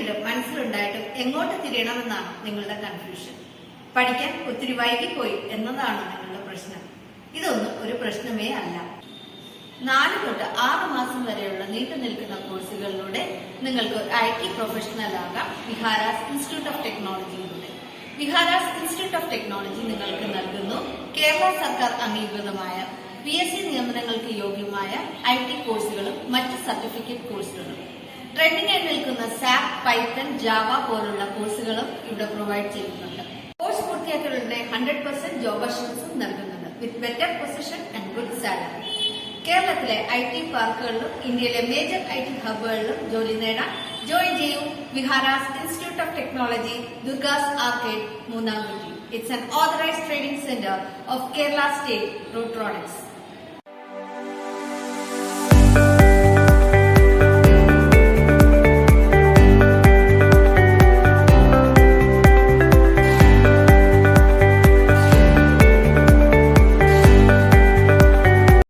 പേര് മനസ്സിലുണ്ടായിട്ടും എങ്ങോട്ട് തിരിയണമെന്നാണ് നിങ്ങളുടെ കൺഫ്യൂഷൻ. പഠിക്കാൻ ഒത്തിരി വൈകിപ്പോയി എന്നതാണ് നിങ്ങളുടെ പ്രശ്നം. ഇതൊന്നും ഒരു പ്രശ്നമേ അല്ല. 4 തൊട്ട് 6 മാസം വരെയുള്ള നീണ്ടു നിൽക്കുന്ന കോഴ്സുകളിലൂടെ നിങ്ങൾക്ക് IT പ്രൊഫഷണൽ ആകാം വിഹാരാസ് ഇൻസ്റ്റിറ്റ്യൂട്ട് ഓഫ് ടെക്നോളജിയിലൂടെ. വിഹാരാസ് ഇൻസ്റ്റിറ്റ്യൂട്ട് ഓഫ് ടെക്നോളജി നിങ്ങൾക്ക് നൽകുന്നു കേരള സർക്കാർ അംഗീകൃതമായ PSC നിയമനങ്ങൾക്ക് യോഗ്യമായ IT കോഴ്സുകളും മറ്റ് സർട്ടിഫിക്കറ്റ് കോഴ്സുകളും. ട്രെൻഡിംഗ് ആയി നിൽക്കുന്ന SAP, പൈത്തൺ, ജാവ പോലുള്ള കോഴ്സുകളും ഇവിടെ പ്രൊവൈഡ് ചെയ്യുന്നുണ്ട്. കോഴ്സ് പൂർത്തിയാക്കിയവരുടെ 100% ജോബ് അഷുറൻസും നൽകുന്നുണ്ട് with better position and good salary. കേരളത്തിലെ IT പാർക്കുകളിലും ഇന്ത്യയിലെ മേജർ IT ഹബ്ബുകളിലും ജോലി നേടാൻ ജോയിൻ ചെയ്യൂ Viharas institute of technology, Durgas arcade, Moonnamkutti. It's an authorized training center of Kerala State Road Products.